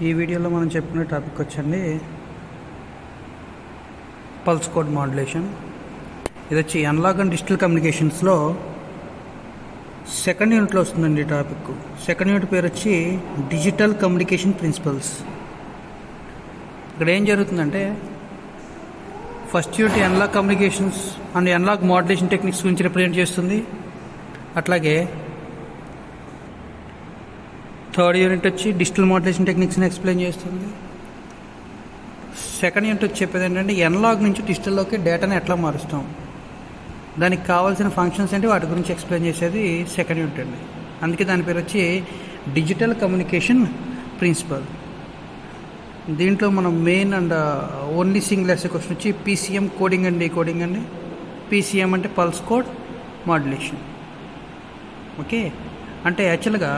ఈ వీడియోలో మనం చెప్పుకునే టాపిక్ వచ్చండి పల్స్ కోడ్ మాడ్యులేషన్. ఇది వచ్చి అనలాగ్ అండ్ డిజిటల్ కమ్యూనికేషన్స్లో సెకండ్ యూనిట్లో వస్తుందండి. ఈ టాపిక్ సెకండ్ యూనిట్ పేరు వచ్చి డిజిటల్ కమ్యూనికేషన్ ప్రిన్సిపల్స్. ఇక్కడ ఏం జరుగుతుందంటే first unit analogue communications and analogue modulation techniques గురించి రిప్రజెంట్ చేస్తుంది. అట్లాగే థర్డ్ యూనిట్ వచ్చి డిజిటల్ మాడ్యులేషన్ టెక్నిక్స్ని ఎక్స్ప్లెయిన్ చేస్తుంది. సెకండ్ యూనిట్ వచ్చి చెప్పేది ఏంటంటే ఎనలాగ్ నుంచి డిజిటల్లోకి డేటాని ఎట్లా మారుస్తాం, దానికి కావాల్సిన ఫంక్షన్స్ ఏంటి, వాటి గురించి ఎక్స్ప్లెయిన్ చేసేది సెకండ్ యూనిట్ అండి. అందుకే దాని పేరు వచ్చి డిజిటల్ కమ్యూనికేషన్ ప్రిన్సిపల్. దీంట్లో మనం main and only single SA question వచ్చి పీసీఎం కోడింగ్ అండ్ డీకోడింగ్ అండి. పీసీఎం అంటే పల్స్ కోడ్ మాడ్యులేషన్. ఓకే, అంటే యాక్చువల్గా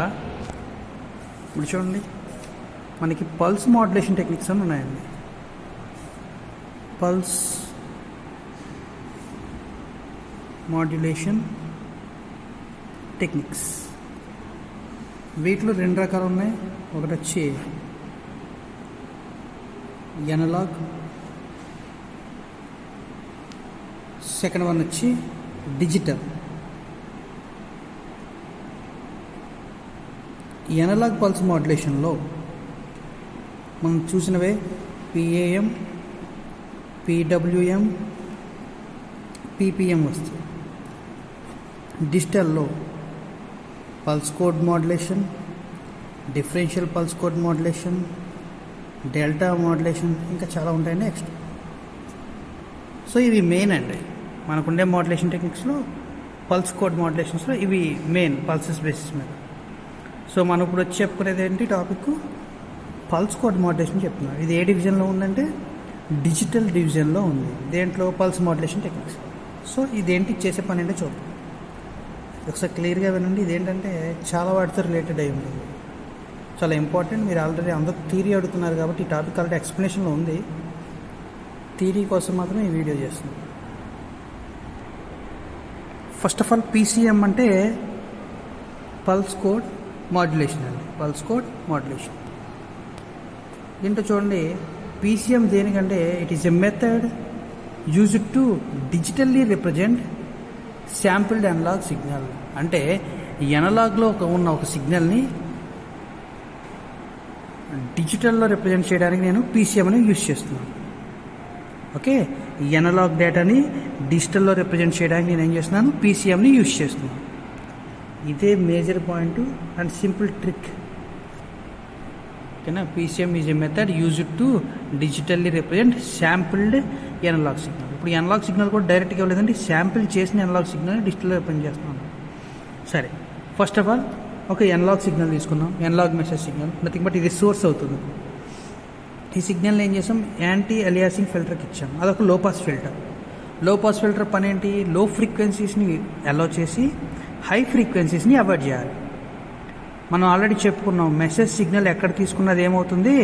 ఇప్పుడు చూడండి, మనకి పల్స్ మాడ్యులేషన్ టెక్నిక్స్ అని ఉన్నాయండి. పల్స్ మాడ్యులేషన్ టెక్నిక్స్ వీటిలో రెండు రకాలు ఉన్నాయి. ఒకటి వచ్చి ఎనలాగ్, సెకండ్ వన్ వచ్చి డిజిటల్. ఎనలాగ్ పల్స్ మాడ్యులేషన్లో మనం చూసినవే పిఏఎం, పిడబ్ల్యూఎం, పిపిఎం వస్తాయి. డిజిటల్లో pulse code modulation, differential pulse code modulation, delta modulation, ఇంకా చాలా ఉంటాయండి నెక్స్ట్. సో ఇవి మెయిన్ అండి మనకుండే మాడ్యులేషన్ టెక్నిక్స్లో. పల్స్ కోడ్ మాడ్యులేషన్స్లో ఇవి మెయిన్ పల్సెస్ బేసిస్ మీద. సో మనం ఇప్పుడు వచ్చి చెప్పుకునేది ఏంటి టాపిక్, పల్స్ కోడ్ మాడ్యులేషన్ చెప్తున్నాం. ఇది ఏ డివిజన్లో ఉందంటే డిజిటల్ డివిజన్లో ఉంది. దేంట్లో పల్స్ మాడ్యులేషన్ టెక్నిక్స్. సో ఇదేంటి చేసే పని అంటే చూద్దాం. ఒకసారి క్లియర్గా వినండి. ఇదేంటంటే చాలా వాటితో రిలేటెడ్ అయి ఉంటుంది, చాలా ఇంపార్టెంట్. మీరు ఆల్రెడీ అందరూ థియరీ అడుగుతున్నారు కాబట్టి ఈ టాపిక్ ఆల్రెడీ ఎక్స్ప్లెనేషన్లో ఉంది. థియరీ కోసం మాత్రం ఈ వీడియో చేస్తున్నాం. ఫస్ట్ ఆఫ్ ఆల్ పీసీఎం అంటే పల్స్ కోడ్ మాడ్యులేషన్ అండి. పల్స్ కోడ్ మాడ్యులేషన్ దీంట్లో చూడండి, పీసీఎం దేనికంటే it is a method used to digitally represent sampled analog signal. అంటే ఎనలాగ్లో ఉన్న ఒక సిగ్నల్ని డిజిటల్లో రిప్రజెంట్ చేయడానికి నేను పీసీఎం అని యూజ్ చేస్తున్నాను. ఓకే, ఎనలాగ్ డేటాని డిజిటల్లో రిప్రజెంట్ చేయడానికి నేను ఏం చేస్తున్నాను, పీసీఎంని యూజ్ చేస్తున్నాను. ఇదే major point and simple trick. ఓకేనా, PCM is a method used to digitally represent sampled analog signal. ఇప్పుడు ఎనలాగ్ సిగ్నల్ కూడా డైరెక్ట్గా ఇవ్వలేదండి, శాంపిల్ చేసిన ఎనలాగ్ సిగ్నల్ని డిజిటల్లో రిప్రజెంట్ చేస్తున్నాను. సరే, ఫస్ట్ ఆఫ్ ఆల్ ఒక ఎనలాగ్ సిగ్నల్ తీసుకున్నాం, analogue message signal. Nothing but ఇది సోర్స్ అవుతుంది. ఈ సిగ్నల్ని ఏం చేసాం, యాంటీ అలియాసింగ్ ఫిల్టర్కి ఇచ్చాం. అదొక లో పాస్ ఫిల్టర్. లో పాస్ ఫిల్టర్ పని ఏంటి, లో ఫ్రీక్వెన్సీస్ని అలౌ చేసి హై ఫ్రీక్వెన్సీస్ని అవాయిడ్ చేయాలి. మనం ఆల్రెడీ చెప్పుకున్నాం, మెసేజ్ సిగ్నల్ ఎక్కడ తీసుకున్నది ఏమవుతుంది,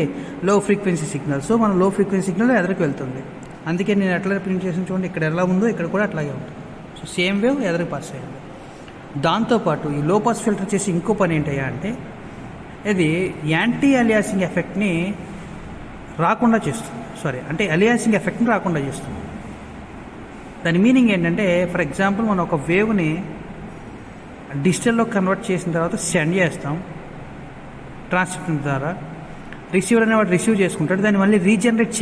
లో ఫ్రీక్వెన్సీ సిగ్నల్. సో మనం లో ఫ్రీక్వెన్సీ సిగ్నల్ ఎదరికి వెళ్తుంది. అందుకే నేను ఎట్లా రిప్రజెంట్ చేసిన చూడండి, ఇక్కడ ఎలా ఉందో ఇక్కడ కూడా అట్లాగే ఉంటుంది. సో సేమ్ వేవ్ ఎదరికి పాస్ అయ్యింది. దాంతోపాటు ఈ లో పాస్ ఫిల్టర్ చేసి ఇంకో పని ఏంటయ్యా అంటే, ఇది యాంటీ అలియాసింగ్ ఎఫెక్ట్ని రాకుండా చేస్తుంది. అంటే అలియాసింగ్ ఎఫెక్ట్ని రాకుండా చేస్తుంది. దాని మీనింగ్ ఏంటంటే, ఫర్ ఎగ్జాంపుల్ మనం ఒక వేవ్ని డిజిటల్లో కన్వర్ట్ చేసిన తర్వాత సెండ్ చేస్తాం ట్రాన్స్మిటర్ ద్వారా. రిసీవర్ అనేవాడు రిసీవ్ చేసుకుంటాడు, దాన్ని మళ్ళీ రీజనరేట్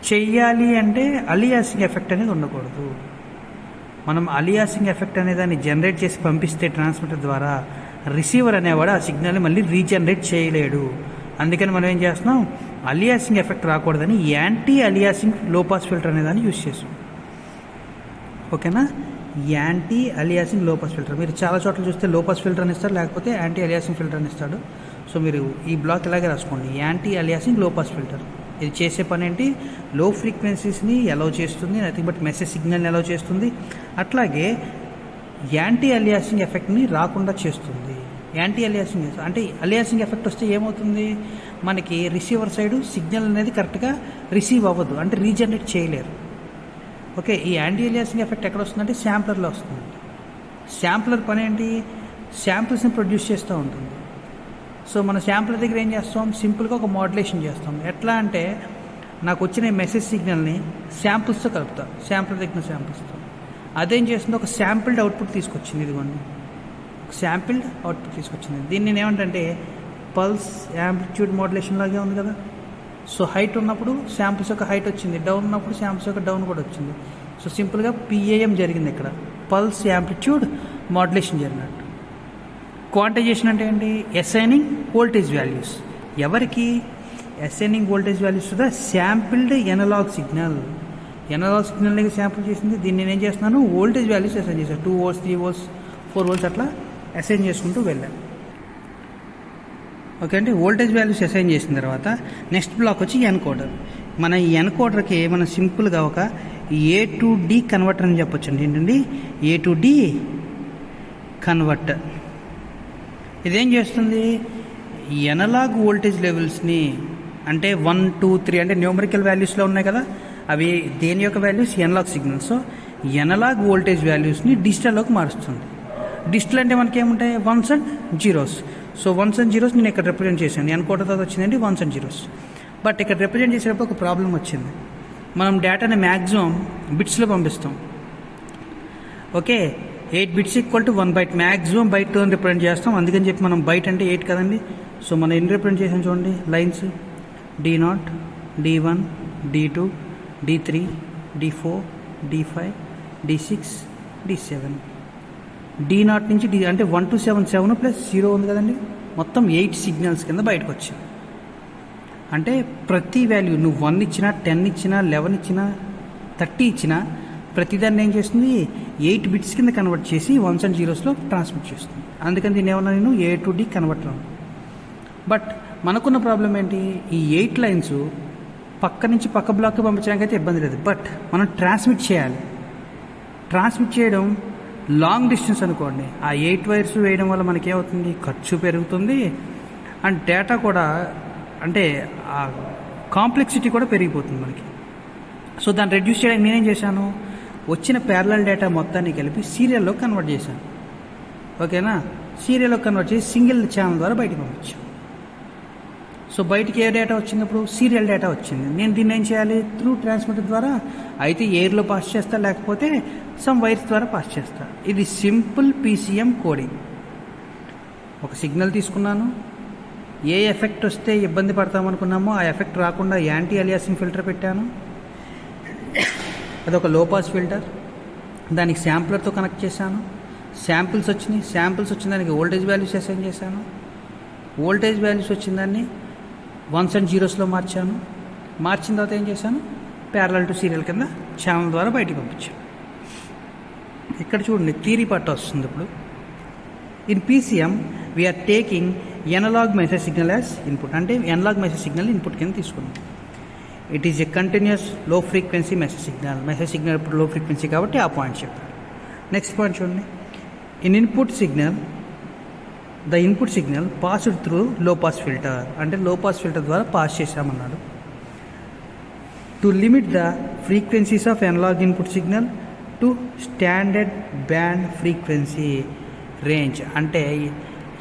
చెయ్యాలి అంటే అలియాసింగ్ ఎఫెక్ట్ అనేది ఉండకూడదు. మనం అలియాసింగ్ ఎఫెక్ట్ అనే దాన్ని జనరేట్ చేసి పంపిస్తే ట్రాన్స్మిటర్ ద్వారా, రిసీవర్ అనేవాడు ఆ సిగ్నల్ని మళ్ళీ రీజనరేట్ చేయలేడు. అందుకని మనం ఏం చేస్తున్నాం, అలియాసింగ్ ఎఫెక్ట్ రాకూడదని యాంటీ అలియాసింగ్ లో పాస్ ఫిల్టర్ అనే దాన్ని యూజ్ చేస్తాం. ఓకేనా, యాంటీ అలియాసింగ్ లో పాస్ ఫిల్టర్. మీరు చాలా చోట్ల చూస్తే లో పాస్ ఫిల్టర్ అని ఇస్తారు, లేకపోతే యాంటీ అలియాసింగ్ ఫిల్టర్ అని ఇస్తాడు. సో మీరు ఈ బ్లాక్ ఇలాగే రాసుకోండి, యాంటీ అలియాసింగ్ లో పాస్ ఫిల్టర్. ఇది చేసే పని ఏంటి, లో ఫ్రీక్వెన్సీస్ని అలౌ చేస్తుంది, నథింగ్ బట్ మెసేజ్ సిగ్నల్ని అలౌ చేస్తుంది. అట్లాగే యాంటీ అలియాసింగ్ ఎఫెక్ట్ని రాకుండా చేస్తుంది. యాంటీ అలియాసింగ్ అంటే అలియాసింగ్ ఎఫెక్ట్ వస్తే ఏమవుతుంది, మనకి రిసీవర్ సైడు సిగ్నల్ అనేది కరెక్ట్గా రిసీవ్ అవ్వదు, అంటే రీజనరేట్ చేయలేరు. ఓకే, ఈ యాంటీ అలియాసింగ్ ఎఫెక్ట్ ఎక్కడ వస్తుందంటే శాంప్లర్లో వస్తుంది. శాంప్లర్ పని ఏంటి, శాంపిల్స్ని ప్రొడ్యూస్ చేస్తూ ఉంటుంది. సో మన శాంపులర్ దగ్గర ఏం చేస్తాం, సింపుల్గా ఒక మోడ్యులేషన్ చేస్తాం. ఎట్లా అంటే నాకు వచ్చిన మెసేజ్ సిగ్నల్ని శాంపుల్స్తో కలుపుతా, శాంపులర్ దగ్గర శాంపుల్స్తో. అదేం చేస్తుంది, ఒక శాంపిల్డ్ అవుట్పుట్ తీసుకొచ్చింది. ఇదిగోండి, శాంపిల్డ్ అవుట్పుట్ తీసుకొచ్చింది. దీన్ని నేను ఏమంటే పల్స్ యాంప్లిట్యూడ్ మోడ్యులేషన్ లాగే ఉంది కదా. సో హైట్ ఉన్నప్పుడు శాంపుల్స్ యొక్క హైట్ వచ్చింది, డౌన్ ఉన్నప్పుడు శాంపుల్స్ యొక్క డౌన్ కూడా వచ్చింది. సో సింపుల్గా పిఏఎం జరిగింది ఇక్కడ, పల్స్ యాంప్లిట్యూడ్ మోడ్యులేషన్ జరిగినట్టు. క్వాంటైజేషన్ అంటే ఏంటి, అసైనింగ్ వోల్టేజ్ వాల్యూస్. ఎవరికి, assigning voltage values to the sampled analog signal. Analog సిగ్నల్ని శాంపుల్ చేసింది, దీన్ని నేను ఏం చేస్తున్నాను, వోల్టేజ్ వాల్యూస్ అసైన్ చేశాను. 2 volts 3 volts 4 volts అట్లా అసైన్ చేసుకుంటూ వెళ్ళాను. ఓకే అండి, వోల్టేజ్ వాల్యూస్ అసైన్ చేసిన తర్వాత నెక్స్ట్ బ్లాక్ వచ్చి ఎన్కోడర్. మన ఈ ఎన్కోడర్కి మనం సింపుల్గా ఒక A to D కన్వర్టర్ అని చెప్పొచ్చు అండి. ఏంటండి, A to D కన్వర్టర్. ఇదేం చేస్తుంది, ఎనలాగ్ వోల్టేజ్ లెవెల్స్ని అంటే 1 2 3 అంటే న్యూమరికల్ వాల్యూస్లో ఉన్నాయి కదా, అవి దేని యొక్క values, analog signals. So analog voltage వాల్యూస్ని డిజిటల్లోకి మారుస్తుంది. డిజిటల్ అంటే మనకి ఏముంటాయి, 1s and 0s. So 1s and 0s నేను ఇక్కడ రిప్రజెంట్ చేశాను. ఎన్కోడర్ తర్వాత వచ్చిందండి 1s and 0s. బట్ ఇక్కడ రిప్రజెంట్ చేసేటప్పుడు ఒక ప్రాబ్లం వచ్చింది. మనం డేటాని మ్యాక్సిమం బిట్స్లో పంపిస్తాం. Okay, 8 bits equal to 1 byte, maximum బైట్తో రిప్రజెంట్ చేస్తాం. అందుకని చెప్పి మనం బైట్ అంటే 8 కదండి. సో మనం ఎన్ని రిప్రజెంట్ చేసాం చూడండి, lines D0 D1 D2 D3 D4 D5 D6 D7. D0 నుంచి D అంటే 1 to 7 7 ప్లస్ 0 ఉంది కదండి, మొత్తం 8 సిగ్నల్స్ కింద బయటకు వచ్చింది. అంటే ప్రతి వాల్యూ నువ్వు 1 ఇచ్చినా 10 ఇచ్చినా 11 ఇచ్చినా 30 ఇచ్చినా ప్రతిదాన్ని ఏం చేస్తుంది, 8 bits కింద కన్వర్ట్ చేసి 1s and 0sలో ట్రాన్స్మిట్ చేస్తుంది. అందుకని దీన్ని ఏమన్నా నేను A to D converter. But మనకున్న ప్రాబ్లం ఏంటి, ఈ 8 లైన్స్ పక్క నుంచి పక్క బ్లాక్కి పంపించడానికి అయితే ఇబ్బంది లేదు, బట్ మనం ట్రాన్స్మిట్ చేయాలి. ట్రాన్స్మిట్ చేయడం లాంగ్ డిస్టెన్స్ అనుకోండి, ఆ 8 వైర్స్ వేయడం వల్ల మనకేమవుతుంది, ఖర్చు పెరుగుతుంది అండ్ డేటా కూడా అంటే ఆ కాంప్లెక్సిటీ కూడా పెరిగిపోతుంది మనకి. సో దాన్ని రెడ్యూస్ చేయడానికి నేనేం చేశాను, వచ్చిన ప్యారలల్ డేటా మొత్తాన్ని కలిపి సీరియల్లో కన్వర్ట్ చేశాను. ఓకేనా, సీరియల్లో కన్వర్ట్ చేసి సింగిల్ ఛానల్ ద్వారా బయటకు పంపించాను. సో బయటికి ఏ డేటా వచ్చినప్పుడు సీరియల్ డేటా వచ్చింది. నేను దీన్ని ఏం చేయాలి, త్రూ ట్రాన్స్మిటర్ ద్వారా అయితే ఎయిర్లో పాస్ చేస్తా, లేకపోతే సమ్ వైర్స్ ద్వారా పాస్ చేస్తా. ఇది సింపుల్ PCM కోడింగ్. ఒక సిగ్నల్ తీసుకున్నాను, ఏ ఎఫెక్ట్ వస్తే ఇబ్బంది పడతామనుకున్నామో ఆ ఎఫెక్ట్ రాకుండా యాంటీ అలియాసింగ్ ఫిల్టర్ పెట్టాను. అదొక లో పాస్ ఫిల్టర్. దానికి శాంప్లర్తో కనెక్ట్ చేశాను. శాంపిల్స్ వచ్చినాయి, శాంపిల్స్ వచ్చిన దానికి వోల్టేజ్ వాల్యూస్ అసైన్ చేశాను. వోల్టేజ్ వాల్యూస్ వచ్చిన దాన్ని 1s and 0sలో మార్చాను. మార్చిన తర్వాత ఏం చేశాను, ప్యారలల్ టు సీరియల్ కింద ఛానల్ ద్వారా బయటికి పంపించాను. ఇక్కడ చూడండి థియరీ పార్ట్ వస్తుంది. ఇప్పుడు in PCM we're taking analogue message signal as input. అంటే ఎనలాగ్ మెసేజ్ సిగ్నల్ ఇన్పుట్ కింద తీసుకున్నాం. It is a continuous low frequency message signal. Message signal ఇప్పుడు లో ఫ్రీక్వెన్సీ కాబట్టి ఆ పాయింట్ చెప్పారు. నెక్స్ట్ పాయింట్ చూడండి, in input signal the input signal passed through low pass filter. అంటే low pass filter ద్వారా pass చేశామన్నాడు. To limit the frequencies of analog input signal to standard band frequency range. అంటే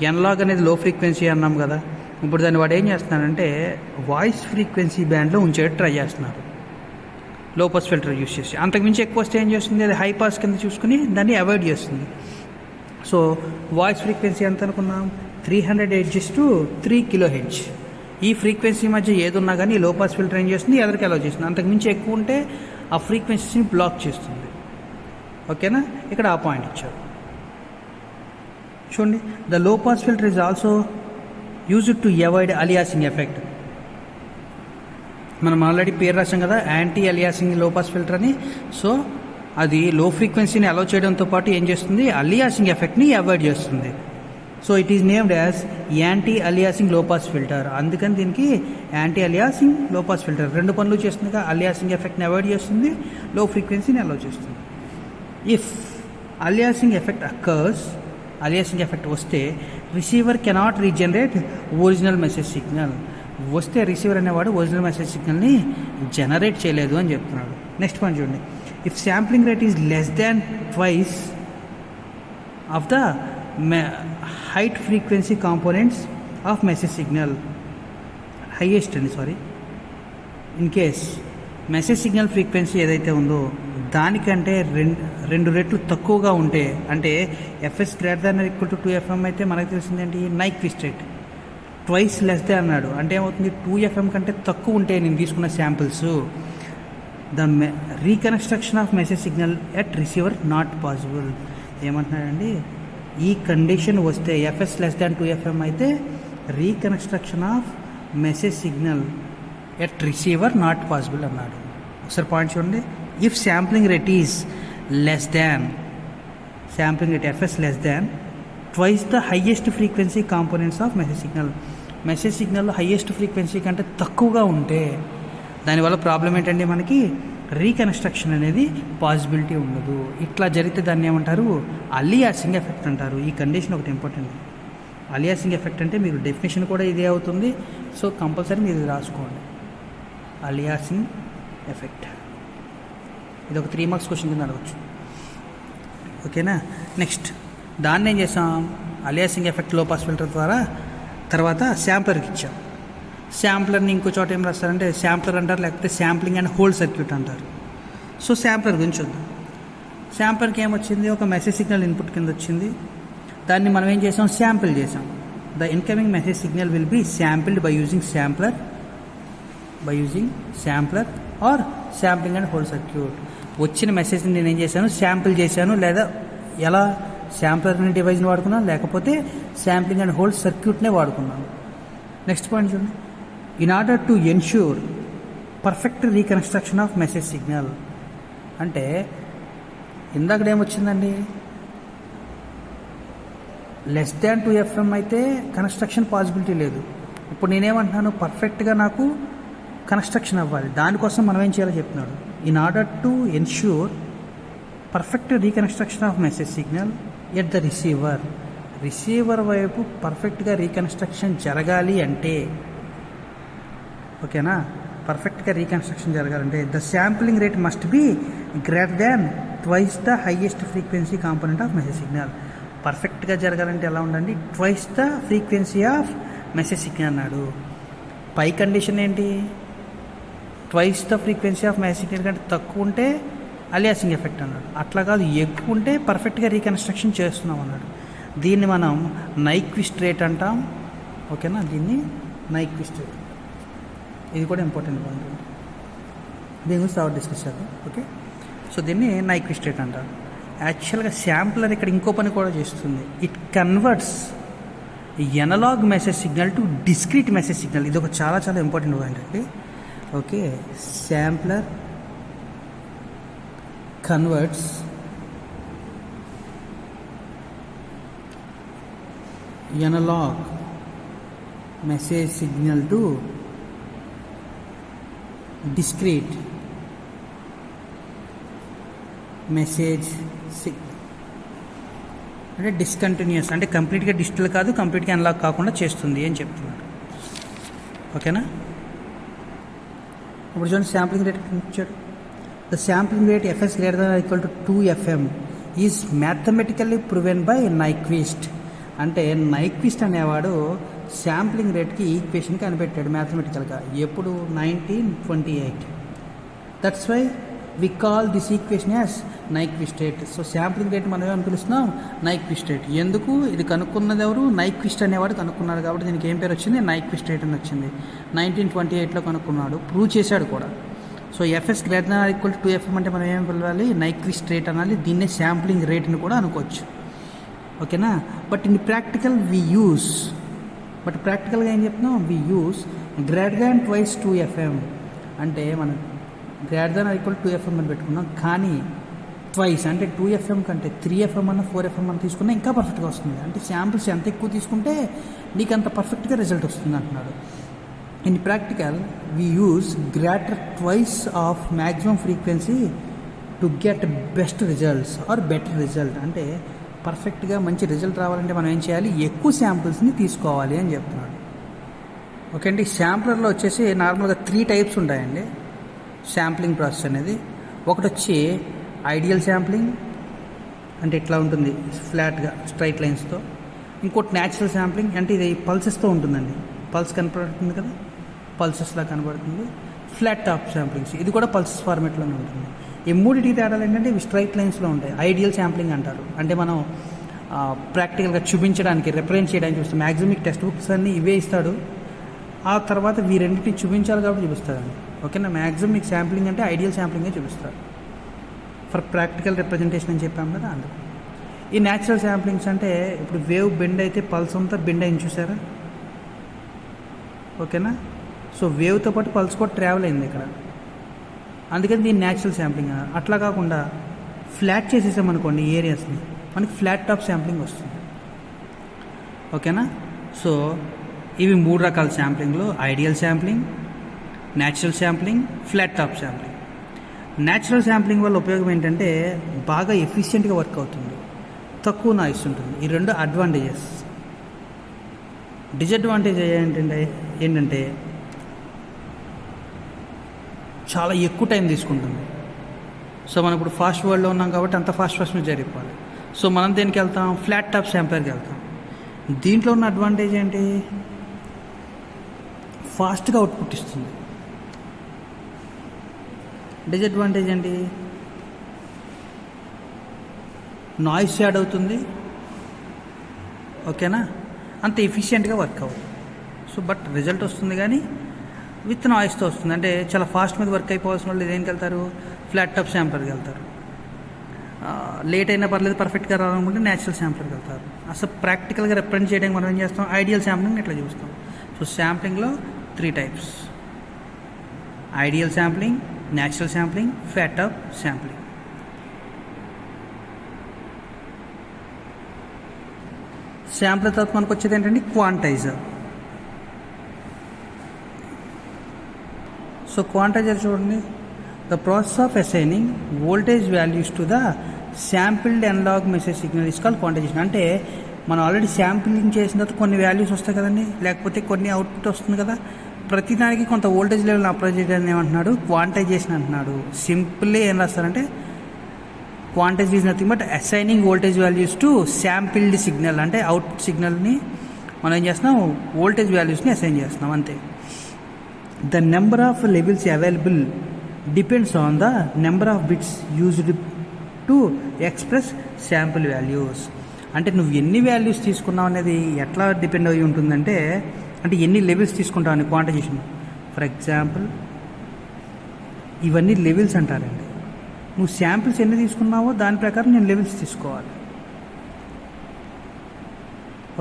analog అనేది low frequency అన్నాం కదా, ఇప్పుడు దాన్ని వాడు ఏం చేస్తున్నాడంటే వాయిస్ ఫ్రీక్వెన్సీ బ్యాండ్లో ఉంచేట్టు ట్రై చేస్తున్నారు లో పాస్ ఫిల్టర్ యూస్ చేసి. అంతకుమించి ఎక్కువ వస్తే ఏం చేస్తుంది, అది హై పాస్ కింద చూసుకుని దాన్ని అవాయిడ్ చేస్తుంది. సో వాయిస్ ఫ్రీక్వెన్సీ ఎంత అనుకున్నాం, 300 Hz to 3 kHz. ఈ ఫ్రీక్వెన్సీ మధ్య ఏదున్నా కానీ లో పాస్ ఫిల్టర్ ఏం చేస్తుంది, ఎదరికి అలౌ చేస్తుంది. అంతకుమించి ఎక్కువ ఉంటే ఆ ఫ్రీక్వెన్సీని బ్లాక్ చేస్తుంది. ఓకేనా, ఇక్కడ ఆ పాయింట్ ఇచ్చారు చూడండి. The low pass filter is also used to avoid aliasing effect. మనం ఆల్రెడీ పేరు రాసాం కదా, యాంటీ అలియాసింగ్ లో పాస్ ఫిల్టర్ అని. సో అది లో ఫ్రీక్వెన్సీని అలౌ చేయడంతో పాటు ఏం చేస్తుంది, అలియాసింగ్ ఎఫెక్ట్ని అవాయిడ్ చేస్తుంది. So it is named as anti aliasing లో పాస్ ఫిల్టర్. అందుకని దీనికి యాంటీ అలియాసింగ్ లో పాస్ ఫిల్టర్ రెండు పనులు చేస్తుంది. అలియాసింగ్ ఎఫెక్ట్ని అవాయిడ్ చేస్తుంది, లో ఫ్రీక్వెన్సీని అలౌ చేస్తుంది. If aliasing effect occurs, aliasing effect వస్తే receiver cannot regenerate original message signal. వస్తే రిసీవర్ అనేవాడు ఒరిజినల్ మెసేజ్ సిగ్నల్ని జనరేట్ చేయలేదు అని చెప్తున్నాడు. నెక్స్ట్ పాయింట్ చూడండి, if sampling rate is less than twice of the height frequency components of message signal highest అండి in case message signal frequency ఏదైతే ఉందో దానికంటే రెండు రెట్లు తక్కువగా ఉంటే, అంటే FS greater than equal to 2FM అయితే మనకు తెలిసింది ఏంటి, Nyquist rate. Twice less than అన్నాడు అంటే ఏమవుతుంది, 2FM కంటే తక్కువ ఉంటే నేను తీసుకున్న samples, the reconstruction of message signal at receiver not possible. ఏమంటున్నాడండి, ఈ కండిషన్ వస్తే ఎఫ్ఎస్ లెస్ దాన్ 2FM అయితే reconstruction of message signal at receiver not possible అన్నాడు. ఒకసారి పాయింట్ చూడండి, if sampling rate is less than, sampling rate FS less than twice the highest frequency components of message signal. Message సిగ్నల్లో highest frequency కంటే తక్కువగా ఉంటే దానివల్ల problem ఏంటండి, మనకి రీకన్స్ట్రక్షన్ అనేది పాసిబిలిటీ ఉండదు. ఇట్లా జరిగితే దాన్ని ఏమంటారు, అలియాసింగ్ ఎఫెక్ట్ అంటారు. ఈ కండిషన్ ఒకటి ఇంపార్టెంట్. అలియాసింగ్ ఎఫెక్ట్ అంటే మీరు డెఫినేషన్ కూడా ఇదే అవుతుంది, సో కంపల్సరీ మీరు ఇది రాసుకోండి, అలియాసింగ్ ఎఫెక్ట్. ఇది ఒక 3 మార్క్స్ క్వశ్చన్ కింద అడగచ్చు. ఓకేనా. నెక్స్ట్ దాన్ని ఏం చేసాం, అలియాసింగ్ ఎఫెక్ట్ లో పాస్ ఫిల్టర్ ద్వారా తర్వాత శాంప్లర్కి ఇచ్చాం. శాంప్లర్ని ఇంకో చోట ఏం రాస్తారంటే శాంప్లర్ అంటారు, లేకపోతే శాంప్లింగ్ అండ్ హోల్డ్ సర్క్యూట్ అంటారు. సో శాంప్లర్ గురించి వద్దాం. శాంప్లర్కి ఏమొచ్చింది, ఒక మెసేజ్ సిగ్నల్ ఇన్పుట్ కింద వచ్చింది, దాన్ని మనం ఏం చేసాం, శాంపిల్ చేసాం. The incoming message signal will be sampled by using sampler or sampling and hold circuit. వచ్చిన మెసేజ్ని నేను ఏం చేశాను, శాంపిల్ చేశాను, లేదా ఎలా శాంప్లర్ అనే డివైజ్ని వాడుకున్నాను, లేకపోతే శాంప్లింగ్ అండ్ హోల్డ్ సర్క్యూట్నే వాడుకున్నాను. నెక్స్ట్ పాయింట్ చూడండి, in order to ensure perfect reconstruction of message signal అంటే ఇందాక ఏమొచ్చిందండి, లెస్ దాన్ 2FM అయితే కన్స్ట్రక్షన్ పాసిబిలిటీ లేదు. ఇప్పుడు నేనేమంటున్నాను, పర్ఫెక్ట్గా నాకు కన్స్ట్రక్షన్ అవ్వాలి, దానికోసం మనం ఏం చేయాలో చెప్తున్నాడు. In order to ensure perfect reconstruction of message signal at the receiver వైపు పర్ఫెక్ట్గా రీకన్స్ట్రక్షన్ జరగాలి అంటే, ఓకేనా, పర్ఫెక్ట్గా రీకన్స్ట్రక్షన్ జరగాలంటే the sampling rate must be greater than twice the highest frequency component of message signal. పర్ఫెక్ట్గా జరగాలంటే ఎలా ఉండండి, twice the frequency of message signal అన్నాడు. పై కండిషన్ ఏంటి, twice the frequency of message signal కంటే తక్కువ ఉంటే అలియాసింగ్ ఎఫెక్ట్ అన్నాడు. అట్లా కాదు, ఎక్కువ ఉంటే పర్ఫెక్ట్గా రీకన్స్ట్రక్షన్ చేస్తున్నాం అన్నాడు. దీన్ని మనం నైక్విస్ట్ రేట్ అంటాం. ఓకేనా, దీన్ని నైక్విస్ట్ రేట్. ఇది కూడా ఇంపార్టెంట్ పాయింట్, దీని గురించి తర్వాత డిస్కస్ చేద్దాం. ఓకే, సో దీన్ని నైక్విస్ట్ రేట్ అంటారు. యాక్చువల్గా శాంప్లర్ ఇక్కడ ఇంకో పని కూడా చేస్తుంది, it converts analogue message signal to discrete message signal. ఇది ఒక చాలా చాలా ఇంపార్టెంట్ పాయింట్ అండి. Okay, sampler converts analogue message signal to discrete message signal. అంటే డిస్కంటిన్యూస్ అంటే కంప్లీట్గా డిజిటల్ కాదు, కంప్లీట్గా అనలాగ్ కాకుండా చేస్తుంది అని చెప్తున్నాడు. ఓకేనా. ఇప్పుడు చూడండి, శాంప్లింగ్ రేట్ ఇచ్చాడు. The sampling rate FS greater than equal to 2FM is mathematically proven by Nyquist. అంటే నైక్విస్ట్ అనేవాడు శాంప్లింగ్ రేట్కి ఈక్వేషన్ కనిపెట్టాడు మ్యాథమెటికల్గా. ఎప్పుడు 1928. That's why we call this equation as Nyquist rate. So sampling rate మనం ఏమని పిలుస్తున్నాం, నైక్విస్ట్ రేట్. ఎందుకు, ఇది కనుక్కున్నది ఎవరు, నైక్విస్ట్ అనేవాడు కనుక్కున్నాడు, కాబట్టి దీనికి ఏం పేరు వచ్చింది, నైక్విస్ట్ రేట్ అని వచ్చింది. 1928లో కనుక్కున్నాడు, ప్రూవ్ చేశాడు కూడా. So FS greater than equal to 2FM అంటే మనం ఏం పిలవాలి, నైక్విస్ట్ రేట్ అనాలి. దీన్నే శాంప్లింగ్ రేట్ని కూడా అనుకోవచ్చు. ఓకేనా. బట్ ఇన్ ప్రాక్టికల్ ప్రాక్టికల్గా ఏం చెప్తున్నాం, we use greater than twice 2FM అంటే మనం గ్రేటర్ దాన్ ఈక్వల్ 2FM అని పెట్టుకున్నాం. కానీ ట్వైస్ అంటే 2FM కంటే 3FM అన్న 4FM అన్న తీసుకున్నా ఇంకా పర్ఫెక్ట్గా వస్తుంది. అంటే శాంపిల్స్ ఎంత ఎక్కువ తీసుకుంటే నీకు అంత పర్ఫెక్ట్గా రిజల్ట్ వస్తుంది అంటున్నాడు. In practical we use greater twice of maximum frequency to get best results or better result. అంటే పర్ఫెక్ట్గా మంచి రిజల్ట్ రావాలంటే మనం ఏం చేయాలి, ఎక్కువ శాంపిల్స్ని తీసుకోవాలి అని చెప్తున్నాడు. ఓకే అండి. శాంప్లర్లో వచ్చేసి నార్మల్గా 3 టైప్స్ ఉంటాయండి శాంప్లింగ్ ప్రాసెస్ అనేది. ఒకటి వచ్చి ఐడియల్ శాంప్లింగ్, అంటే ఇట్లా ఉంటుంది ఫ్లాట్గా స్ట్రైట్ లైన్స్తో. ఇంకోటి న్యాచురల్ శాంప్లింగ్ అంటే ఇది పల్సెస్తో ఉంటుందండి. పల్స్ కనపడుతుంది కదా, పల్సెస్లా కనబడుతుంది. ఫ్లాట్ టాప్ శాంప్లింగ్స్ ఇది కూడా పల్సెస్ ఫార్మేట్లోనే ఉంటుంది. ఈ మూడింటికి తేడాలు ఏంటంటే ఇవి స్ట్రైట్ లైన్స్లో ఉంటాయి. ఐడియల్ శాంప్లింగ్ అంటారు. అంటే మనం ప్రాక్టికల్గా చూపించడానికి రిప్రజెంట్ చేయడానికి చూస్తాం. మ్యాక్సిమం మీకు టెక్స్ట్ బుక్స్ అన్నీ ఇవే ఇస్తాడు. ఆ తర్వాత ఈ రెండింటిని చూపించాలి కాబట్టి చూపిస్తారండి. ఓకేనా, మ్యాక్సిమం మీకు శాంప్లింగ్ అంటే ఐడియల్ శాంప్లింగే చూపిస్తారు ఫర్ ప్రాక్టికల్ రిప్రజెంటేషన్ అని చెప్పాం కదా అందుకు. ఈ న్యాచురల్ శాంప్లింగ్స్ అంటే ఇప్పుడు వేవ్ బెండ్ అయితే పల్స్ అంతా బెండ్ అయింది చూసారా. ఓకేనా, సో వేవ్తో పాటు పల్స్ కూడా ట్రావెల్ అయింది ఇక్కడ, అందుకని దీన్ని న్యాచురల్ శాంప్లింగ్. అట్లా కాకుండా ఫ్లాట్ చేసేసామనుకోండి ఈ ఏరియాస్ని, మనకి ఫ్లాట్ టాప్ శాంప్లింగ్ వస్తుంది. ఓకేనా, సో ఇవి 3 రకాల శాంప్లింగ్లు: ideal sampling, natural sampling, flat top sampling. Natural sampling వల్ల ఉపయోగం ఏంటంటే బాగా ఎఫిషియెంట్గా వర్క్ అవుతుంది, తక్కువ నాయిస్ ఉంటుంది. ఈ 2 అడ్వాంటేజెస్. డిసడ్వాంటేజ్ ఏంటంటే చాలా ఎక్కువ టైం తీసుకుంటుంది. సో మనం ఇప్పుడు ఫాస్ట్ వరల్డ్లో ఉన్నాం కాబట్టి అంత ఫాస్ట్ జరిగిపోవాలి. సో మనం దేనికి వెళ్తాం? ఫ్లాట్ టాప్ శాంప్లర్కి వెళ్తాం. దీంట్లో ఉన్న అడ్వాంటేజ్ ఏంటి? ఫాస్ట్గా అవుట్పుట్ ఇస్తుంది. డిసడ్వాంటేజ్ ఏంటి? నాయిస్ యాడ్ అవుతుంది. ఓకేనా, అంత ఎఫిషియెంట్గా వర్క్ అవుతుంది. సో బట్ రిజల్ట్ వస్తుంది కానీ విత్ నాయిస్తో వస్తుంది. అంటే చాలా ఫాస్ట్ మీద వర్క్ అయిపోవాల్సిన వాళ్ళు దేనికి వెళ్తారు? ఫ్లాట్ టాప్ శాంప్లర్కి వెళ్తారు. లేట్ అయినా పర్లేదు, పర్ఫెక్ట్గా రావాలనుకుంటే న్యాచురల్ శాంప్లర్కి వెళ్తారు. అసలు ప్రాక్టికల్గా రిప్రజెంట్ చేయడానికి మనం ఏం చేస్తాం? ఐడియల్ శాంప్లింగ్ ఇట్లా చూస్తాం. సో శాంప్లింగ్లో 3 types: ideal sampling, natural sampling, flat top sampling. Sampler తర్వాత మనకు వచ్చేది ఏంటంటే క్వాంటైజర్. సో క్వాంటైజర్ చూడండి, the process of assigning voltage values to the sampled analog message signal is called quantization. అంటే మనం ఆల్రెడీ శాంపిలింగ్ చేసిన తర్వాత కొన్ని వాల్యూస్ వస్తాయి కదండి, లేకపోతే కొన్ని అవుట్పుట్ వస్తుంది కదా, ప్రతిదానికి కొంత వోల్టేజ్ లెవెల్ అప్లై చేయడానికి ఏమంటున్నాడు? క్వాంటైజేషన్ అంటున్నాడు. సింపుల్లీ ఏం రాస్తారంటే quantize is nothing but assigning voltage values to sampled signal. అంటే అవుట్పుట్ సిగ్నల్ని మనం ఏం చేస్తున్నాం? వోల్టేజ్ వాల్యూస్ని అసైన్ చేస్తున్నాం అంతే. The number of levels available depends on the number of bits used to express sample values. అంటే నువ్వు ఎన్ని వాల్యూస్ తీసుకున్నావు అనేది ఎట్లా డిపెండ్ అయి ఉంటుందంటే, అంటే ఎన్ని లెవెల్స్ తీసుకుంటావు అని క్వాంటైజేషన్. ఫర్ ఎగ్జాంపుల్ ఇవన్నీ లెవెల్స్ అంటారండి. నువ్వు శాంపిల్స్ ఎన్ని తీసుకున్నావో దాని ప్రకారం నేను లెవెల్స్ తీసుకోవాలి.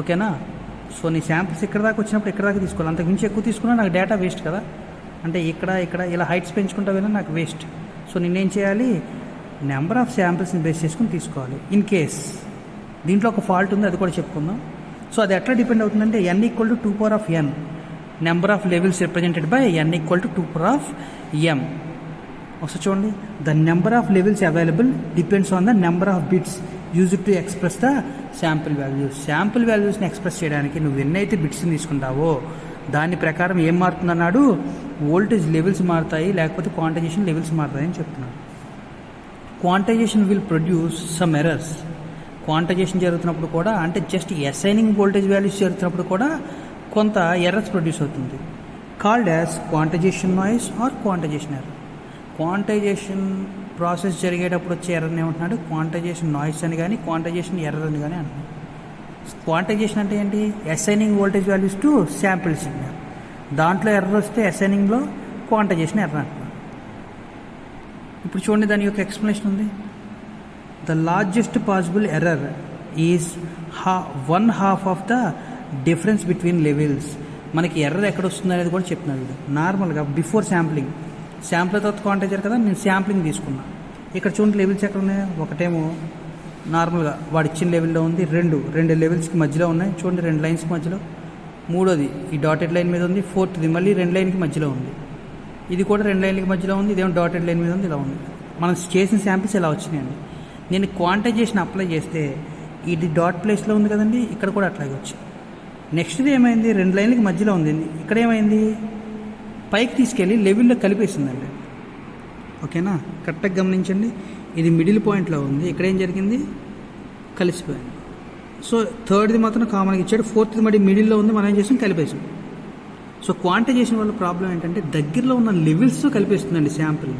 ఓకేనా, సో నీ శాంపిల్స్ ఇక్కడ దాకా వచ్చినప్పుడు ఇక్కడ దాకా తీసుకోవాలి. అంతకుమించి ఎక్కువ తీసుకున్నా నాకు డేటా వేస్ట్ కదా. అంటే ఇక్కడ ఇలా హైట్స్ పెంచుకుంటా వెళ్ళినా నాకు వేస్ట్. సో నేనేం చేయాలి? నెంబర్ ఆఫ్ శాంపిల్స్ని బేస్ చేసుకుని తీసుకోవాలి. ఇన్ కేస్ దీంట్లో ఒక ఫాల్ట్ ఉంది, అది కూడా చెప్పుకుందాం. సో అది ఎట్లా డిపెండ్ అవుతుందంటే n = 2n, number of levels represented by n = 2m. ఒకసారి చూడండి, the number of levels available depends on the number of bits used to express the sample values. Sample వాల్యూస్ని ఎక్స్ప్రెస్ చేయడానికి నువ్వు ఎన్నైతే బిట్స్ని తీసుకుంటావో దాని ప్రకారం ఏం మారుతుందన్నాడు? వోల్టేజ్ లెవెల్స్ మారుతాయి, లేకపోతే క్వాంటైజేషన్ లెవెల్స్ మారుతాయని చెప్తున్నాడు. Quantization will produce some errors. Quantization జరుగుతున్నప్పుడు కూడా, అంటే జస్ట్ అసైనింగ్ వోల్టేజ్ వాల్యూస్ జరుగుతున్నప్పుడు కూడా కొంత ఎర్రర్స్ ప్రొడ్యూస్ అవుతుంది. Called as quantisation noise or quantisation error. Quantisation process జరిగేటప్పుడు వచ్చే ఎర్రర్ని ఏమంటున్నాడు? క్వాంటైజేషన్ నాయిస్ అని కానీ క్వాంటైజేషన్ ఎర్రర్ అని కానీ అంటున్నాడు. క్వాంటైజేషన్ అంటే ఏంటి? Assigning voltage values to sample signal. దాంట్లో ఎర్రర్ వస్తే అసైనింగ్లో క్వాంటైజేషన్ ఎర్రర్ అంటున్నాడు. ఇప్పుడు చూడండి, దాని యొక్క ఎక్స్ప్లెనేషన్ ఉంది. The largest possible error is 1/2 of the difference between levels. మనకి ఎర్రర్ ఎక్కడ వస్తుంది అనేది కూడా చెప్తున్నాడు వీడు. నార్మల్గా బిఫోర్ శాంప్లింగ్, శాంపుల్ తర్వాత క్వాంటైజర్ కదా, నేను శాంప్లింగ్ తీసుకున్నా. ఇక్కడ చూడండి లెవెల్స్ ఎక్కడ ఉన్నాయి? ఒకటేమో నార్మల్గా వాడు ఇచ్చిన లెవెల్లో ఉంది, రెండు లెవెల్స్కి మధ్యలో ఉన్నాయి చూడండి, 2 లైన్స్కి మధ్యలో. మూడోది ఈ డాటెడ్ లైన్ మీద ఉంది. ఫోర్త్ది మళ్ళీ 2 లైన్కి మధ్యలో ఉంది. ఇది కూడా 2 లైన్లకి మధ్యలో ఉంది. ఇదేమో డాటెడ్ లైన్ మీద ఉంది. ఇలా ఉంది. మనం చేసిన శాంపిల్స్ ఇలా వచ్చినాయండి. నేను క్వాంటైజేషన్ అప్లై చేస్తే ఇది డాట్ ప్లేస్లో ఉంది కదండి, ఇక్కడ కూడా అట్లాగే వచ్చింది. నెక్స్ట్ది ఏమైంది? 2 లైన్లకి మధ్యలో ఉంది. ఇక్కడ ఏమైంది? పైకి తీసుకెళ్ళి లెవెల్లో కలిపేసిందండి. ఓకేనా, కరెక్ట్గా గమనించండి. ఇది మిడిల్ పాయింట్లో ఉంది. ఇక్కడ ఏం జరిగింది? కలిసిపోయింది. సో థర్డ్ది మాత్రం కామన్గా ఇచ్చాడు, ఫోర్త్ది మరి మిడిల్లో ఉంది, మనం ఏం చేసాం కలిపేసాం. సో క్వాంటైజేషన్ వల్ల ప్రాబ్లం ఏంటంటే దగ్గరలో ఉన్న లెవెల్స్తో కలిపేస్తుందండి శాంపిల్.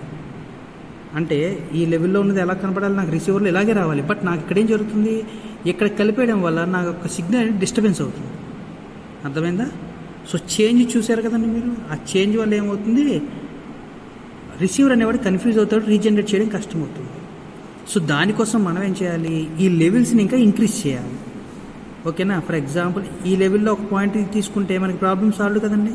అంటే ఈ లెవెల్లో ఉన్నది ఎలా కనపడాలి, నాకు రిసీవర్లో ఇలాగే రావాలి, బట్ నాకు ఇక్కడ ఏం జరుగుతుంది, ఇక్కడ కలిపేయడం వల్ల నాకు ఒక సిగ్నల్ డిస్టర్బెన్స్ అవుతుంది. అర్థమైందా? సో చేంజ్ చూశారు కదండి మీరు, ఆ చేంజ్ వల్ల ఏమవుతుంది, రిసీవర్ అనేవాడు కన్ఫ్యూజ్ అవుతాడు, రీజనరేట్ చేయడం కష్టం అవుతుంది. సో దానికోసం మనం ఏం చేయాలి, ఈ లెవెల్స్ని ఇంకా ఇంక్రీజ్ చేయాలి. ఓకేనా? ఫర్ ఎగ్జాంపుల్ ఈ లెవెల్లో ఒక పాయింట్ తీసుకుంటే మనకి ప్రాబ్లమ్ సాల్వ్ కదండి.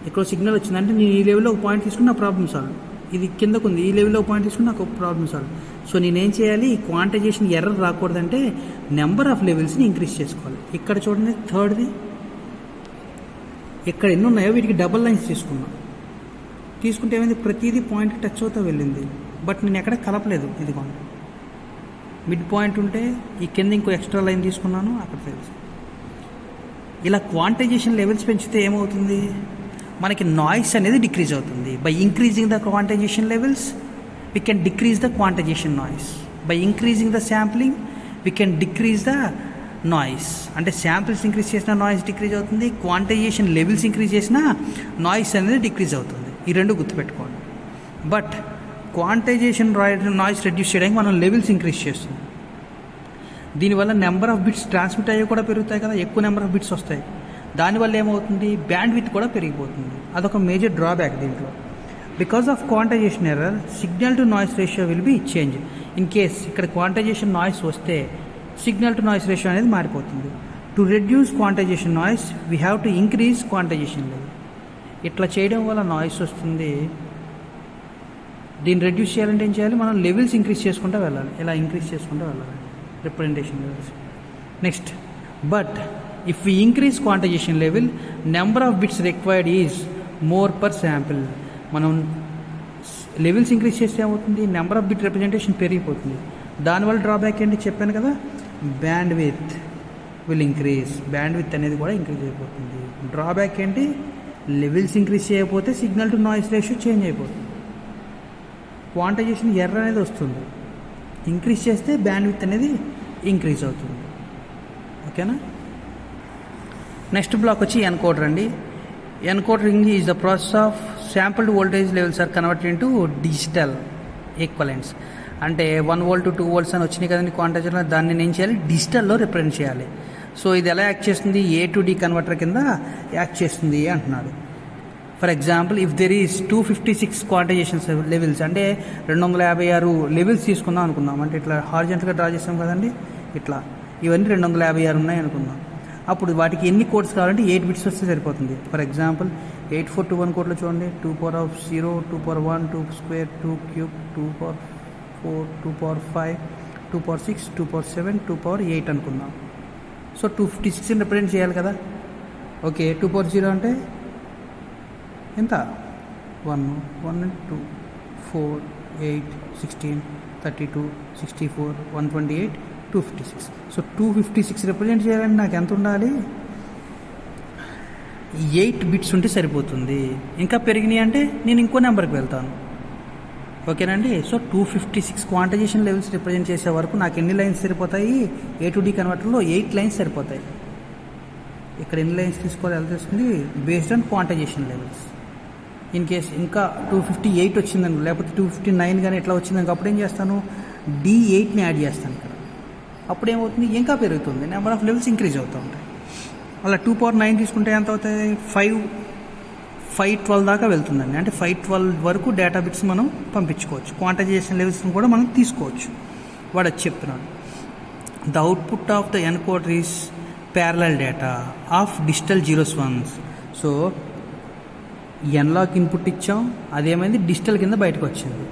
ఇక్కడ సిగ్నల్ వచ్చిందంటే నేను ఈ లెవెల్లో ఒక పాయింట్ తీసుకుని నా ప్రాబ్లమ్ సాల్వ్, ఇది కిందకు ఉంది, ఈ లెవెల్లో ఒక పాయింట్ తీసుకుని నాకు ఒక ప్రాబ్లమ్ సాల్వ్. సో నేనేం చేయాలి, ఈ క్వాంటైజేషన్ ఎర్రర్ రాకూడదంటే నెంబర్ ఆఫ్ లెవెల్స్ని ఇంక్రీజ్ చేసుకోవాలి. ఇక్కడ చూడండి థర్డ్ది, ఇక్కడ ఎన్ని ఉన్నాయో వీటికి డబల్ లైన్స్ తీసుకుంటే ఏమైంది, ప్రతిదీ పాయింట్ టచ్ అవుతూ వెళ్ళింది, బట్ నేను ఎక్కడ కలపలేదు. ఇదిగోండి మిడ్ పాయింట్ ఉంటే ఈ కింద ఇంకో ఎక్స్ట్రా లైన్ తీసుకున్నాను, అక్కడ తెలుసు. ఇలా క్వాంటైజేషన్ లెవెల్స్ పెంచితే ఏమవుతుంది, మనకి నాయిస్ అనేది డిక్రీజ్ అవుతుంది. By increasing the quantization levels we can decrease the quantization noise. By increasing the sampling we can decrease the noise. అంటే శాంపిల్స్ ఇంక్రీజ్ చేసిన నాయిస్ డిక్రీజ్ అవుతుంది, క్వాంటైజేషన్ లెవెల్స్ ఇంక్రీజ్ చేసినా noise అనేది డిక్రీజ్ అవుతుంది. ఈ రెండు గుర్తుపెట్టుకోండి. బట్ క్వాంటైజేషన్ నాయిస్ రెడ్యూస్ చేయడానికి మనం లెవెల్స్ ఇంక్రీజ్ చేస్తున్నాం. దీనివల్ల నెంబర్ ఆఫ్ బిట్స్ ట్రాన్స్మిట్ అయ్యి కూడా పెరుగుతాయి కదా, ఎక్కువ నెంబర్ ఆఫ్ బిట్స్ వస్తాయి. దానివల్ల ఏమవుతుంది, బ్యాండ్ విడ్త్ కూడా పెరిగిపోతుంది. అదొక మేజర్ డ్రాబ్యాక్ దీంట్లో. Because of quantization error signal to noise ratio will be change. In case ఇక్కడ క్వాంటైజేషన్ నాయిస్ వస్తే సిగ్నల్ టు నాయిస్ రేషియో అనేది మారిపోతుంది. To reduce quantization noise we have to increase quantization level. ఇట్లా చేయడం వల్ల noise వస్తుంది. దీన్ని రెడ్యూస్ చేయాలంటే ఏం చేయాలి, మనం లెవెల్స్ ఇంక్రీజ్ చేసుకుంటూ వెళ్ళాలి. ఇలా ఇంక్రీజ్ చేసుకుంటూ వెళ్ళాలి representation levels. Next, but if we increase quantization level number of bits required is more per sample. మనం లెవెల్స్ ఇంక్రీజ్ చేస్తే ఏమవుతుంది, నెంబర్ ఆఫ్ బిట్ రిప్రజెంటేషన్ పెరిగిపోతుంది. దానివల్ల డ్రాబ్యాక్ ఏంటి చెప్పాను కదా, band with will increase. Band with అనేది కూడా ఇంక్రీజ్ అయిపోతుంది. డ్రాబ్యాక్ ఏంటి, లెవెల్స్ ఇంక్రీజ్ చేయకపోతే signal to noise ratio change అయిపోతుంది, క్వాంటైజేషన్ ఎర్రర్ అనేది వస్తుంది. ఇంక్రీజ్ చేస్తే బ్యాండ్ విత్ అనేది ఇంక్రీజ్ అవుతుంది. ఓకేనా? నెక్స్ట్ బ్లాక్ వచ్చి ఎన్కోడర్ అండి. Encoding is the process of sampled voltage levels are converted into digital equivalents. అంటే 1 వోల్ట్ 2 వోల్ట్స్ అని వచ్చినాయి కదండి క్వాంటైజర్లో, దాన్ని నేను చేయాలి డిజిటల్లో రిప్రజెంట్ చేయాలి. సో ఇది ఎలా యాక్ట్ చేస్తుంది, ఏ టు డి కన్వర్టర్ కింద యాక్ట్ చేస్తుంది అంటున్నాడు. For example if there is 256 quantizations levels, అంటే 256 లెవెల్స్ తీసుకుందాం అనుకుందాం. అంటే ఇట్లా హారిజంటల్గా డ్రా చేస్తాం కదండి, ఇట్లా ఇవన్నీ 256 ఉన్నాయి అనుకుందాం. అప్పుడు వాటికి ఎన్ని కోడ్స్ కావాలంటే 8 బిట్స్ వస్తే సరిపోతుంది. ఫర్ ఎగ్జాంపుల్ 8421 కోడ్లో చూడండి, 2 power of 0, 2 power 1, 2 square, 2 cube, 2 power 4, 2 power 5, 2 power 6, 2 power 7, 2 power 8 అనుకుందాం. సో 256 రిప్రజెంట్ చేయాలి కదా. ఓకే, 2 power 0 అంటే ఎంత, 1, 1, 2, 4, 8, 16, 32, 64, 128, 256. సో 256 రిప్రజెంట్ చేయాలంటే నాకు ఎంత ఉండాలి, 8 బిట్స్ ఉంటే సరిపోతుంది. ఇంకా పెరిగినాయి అంటే నేను ఇంకో నెంబర్కి వెళ్తాను. ఓకేనండి. సో 256 క్వాంటైజేషన్ లెవెల్స్ రిప్రజెంట్ చేసే వరకు నాకు ఎన్ని లైన్స్ సరిపోతాయి, ఏ టు డి కన్వర్టర్లో 8 లైన్స్ సరిపోతాయి. ఇక్కడ ఎన్ని లైన్స్ తీసుకోవాలి ఎలా తెలుస్తుంది, based on quantization levels. In case ఇంకా 258 వచ్చిందని, లేకపోతే 259 కానీ ఇట్లా వచ్చిందని, అప్పుడు ఏం చేస్తాను, D8ని యాడ్ చేస్తాను ఇక్కడ. అప్పుడు ఏమవుతుంది, ఇంకా పెరుగుతుంది, నెంబర్ ఆఫ్ లెవెల్స్ ఇంక్రీజ్ అవుతూ ఉంటాయి. అలా 2 power 9 తీసుకుంటే ఎంత అవుతాయి, 512 దాకా వెళ్తుందండి. అంటే 512 వరకు డేటా బిట్స్ మనం పంపించుకోవచ్చు. క్వాంటైజేషన్ లెవెల్స్ని కూడా మనం తీసుకోవచ్చు. వాడు అది చెప్తున్నాడు. The output of the encoder is parallel data of digital zeros once. So ఎన్లాక్ input ఇచ్చాం, అదేమైంది డిజిటల్ కింద బయటకు వచ్చింది.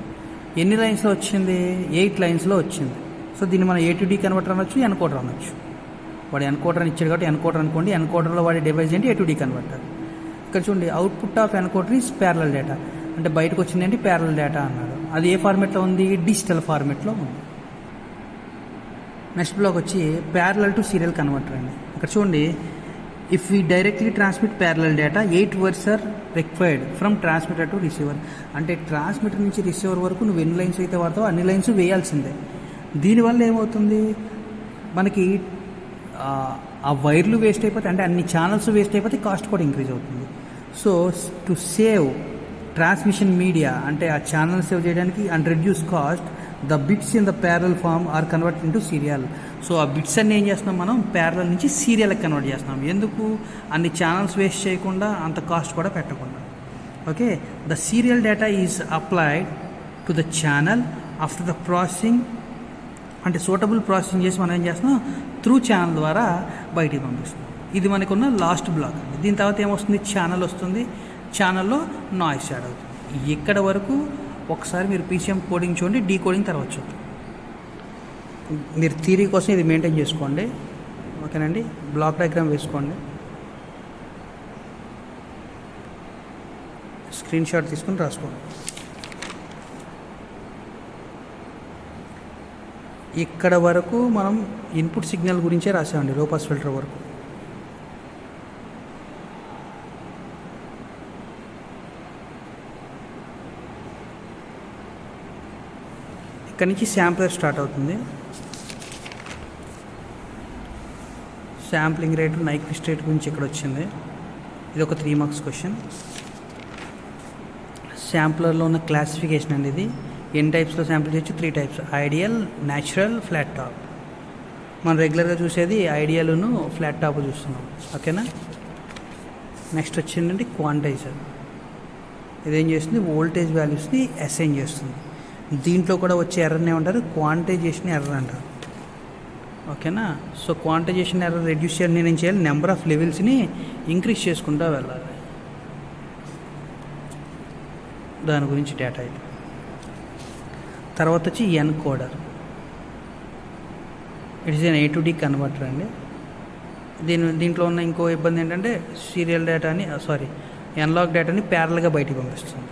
ఎన్ని లైన్స్లో వచ్చింది, 8 లైన్స్లో వచ్చింది. సో దీన్ని మనం ఏ టు డి కన్వర్టర్ అనొచ్చు, ఎన్కోడర్ అనొచ్చు. వాడు ఎన్కోడర్ అని ఇచ్చాడు కాబట్టి ఎన్కోడర్ అనుకోండి. ఎన్కోడర్లో వాడి డివైస్ ఏంటి, ఏ టు డి కన్వర్టర్. ఇక్కడ చూడండి, output of encoder is parallel data. అంటే బయటకు వచ్చింది ఏంటి, ప్యారలల్ డేటా అన్నాడు. అది ఏ ఫార్మేట్లో ఉంది, డిజిటల్ ఫార్మేట్లో ఉంది. నెక్స్ట్ బ్లాక్ వచ్చి ప్యారలల్ టు సీరియల్ కన్వర్టర్ అండి. ఇక్కడ చూడండి, if we directly transmit parallel data 8 words are required from transmitter to receiver. అంటే ట్రాన్స్మిటర్ నుంచి రిసీవర్ వరకు నువ్వు ఎన్ని లైన్స్ అయితే వాడతావో అన్ని లైన్స్ వేయాల్సిందే. దీనివల్ల ఏమవుతుంది, మనకి ఆ వైర్లు వేస్ట్ అయిపోతే, అంటే అన్ని ఛానల్స్ వేస్ట్ అయిపోతే కాస్ట్ కూడా ఇంక్రీజ్ అవుతుంది. So to save transmission media, అంటే ఆ ఛానల్ సేవ్ చేయడానికి and reduce cost, the bits in the parallel form are convert into serial. So ఆ బిట్స్ అన్ని ఏం చేస్తున్నాం, మనం ప్యారల్ నుంచి సీరియల్కి కన్వర్ట్ చేస్తున్నాం. ఎందుకు? అన్ని ఛానల్స్ వేస్ట్ చేయకుండా, అంత కాస్ట్ కూడా పెట్టకుండా. Okay, the serial data is applied to the channel after the processing, అంటే సూటబుల్ ప్రాసెసింగ్ చేసి మనం ఏం చేస్తున్నాం, త్రూ ఛానల్ ద్వారా బయటికి పంపిస్తున్నాం. ఇది మనకున్న లాస్ట్ బ్లాక్ అండి. దీని తర్వాత ఏమొస్తుంది, ఛానల్ వస్తుంది. ఛానల్లో నాయిస్ యాడ్ అవుతుంది. ఇక్కడ వరకు ఒకసారి మీరు పీసీఎం కోడింగ్ చూడండి, డీ కోడింగ్ తర్వాత చూడండి. మీరు థియరీ కోసం ఇది మెయింటైన్ చేసుకోండి. ఓకేనండి, బ్లాక్ డయాగ్రామ్ వేసుకోండి, స్క్రీన్ షాట్ తీసుకొని రాసుకోండి. ఇక్కడ వరకు మనం ఇన్పుట్ సిగ్నల్ గురించే రాసామండి, లో పాస్ ఫిల్టర్ వరకు. ఇక్కడ నుంచి శాంప్లర్ స్టార్ట్ అవుతుంది. శాంప్లింగ్ రేటు, నైక్విస్ట్ రేట్ గురించి ఇక్కడ వచ్చింది. ఇది ఒక 3 మార్క్స్ క్వశ్చన్. శాంప్లర్లో ఉన్న క్లాసిఫికేషన్ అండి ఇది. ఎన్ని టైప్స్లో శాంపుల్ చేయొచ్చు? 3 types: ideal, natural, flat top. మనం రెగ్యులర్గా చూసేది ఐడియల్ను ఫ్లాట్ టాప్ చూస్తున్నాం. ఓకేనా. నెక్స్ట్ వచ్చిందండి క్వాంటైజర్. ఇదేం చేస్తుంది, వోల్టేజ్ వాల్యూస్ని అసైన్ చేస్తుంది. దీంట్లో కూడా వచ్చే ఎర్రర్ని ఏమంటారు, క్వాంటైజేషన్ ఎర్రర్ అంటారు. ఓకేనా. సో క్వాంటైజేషన్ ఎర్రర్ రెడ్యూస్ చేయాలి, నేనేం చేయాలి, నెంబర్ ఆఫ్ లెవెల్స్ని ఇంక్రీజ్ చేసుకుంటూ వెళ్ళాలి. దాని గురించి డేటా ఇది. తర్వాత వచ్చి encoder. It is an A to D converter అండి. దీంట్లో ఉన్న ఇంకో ఇబ్బంది ఏంటంటే సీరియల్ డేటాని ఎనలాగ్ డేటాని ప్యారల్గా బయటికి పంపిస్తుంది.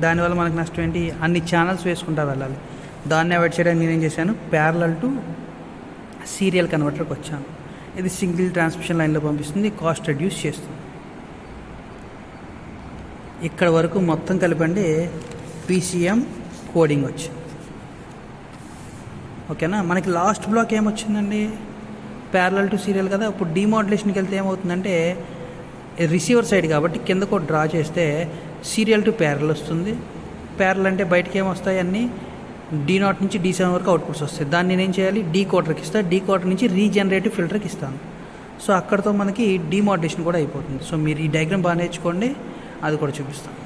దానివల్ల మనకు నష్టం ఏంటి, అన్ని ఛానల్స్ వేసుకుంటా వెళ్ళాలి. దాన్ని అవాయిడ్ చేయడానికి నేనేం చేశాను, ప్యారలల్ టు సీరియల్ కన్వర్టర్కి వచ్చాను. ఇది సింగిల్ ట్రాన్స్మిషన్ లైన్లో పంపిస్తుంది, కాస్ట్ రెడ్యూస్ చేస్తుంది. ఇక్కడ వరకు మొత్తం కలిపండి పీసీఎం కోడింగ్ వచ్చింది. ఓకేనా. మనకి లాస్ట్ బ్లాక్ ఏమొచ్చిందండి, ప్యారలల్ టు సీరియల్ కదా. ఇప్పుడు డిమోడ్యులేషన్కి వెళ్తే ఏమవుతుందంటే, రిసీవర్ సైడ్ కాబట్టి కిందకు డ్రా చేస్తే సీరియల్ టు ప్యారల్ వస్తుంది. ప్యారల్ అంటే బయటకి ఏమొస్తాయి, అన్నీ D0 నుంచి D7 వరకు అవుట్పుట్స్ వస్తాయి. దాన్ని నేనేం చేయాలి, డీ కోడర్కి ఇస్తాను. డీ కోడర్ నుంచి రీజనరేటివ్ ఫిల్టర్కి ఇస్తాను. సో అక్కడతో మనకి డిమోడ్యులేషన్ కూడా అయిపోతుంది. సో మీరు ఈ డయాగ్రామ్ బాగా నేర్చుకోండి, అది కూడా చూపిస్తాను.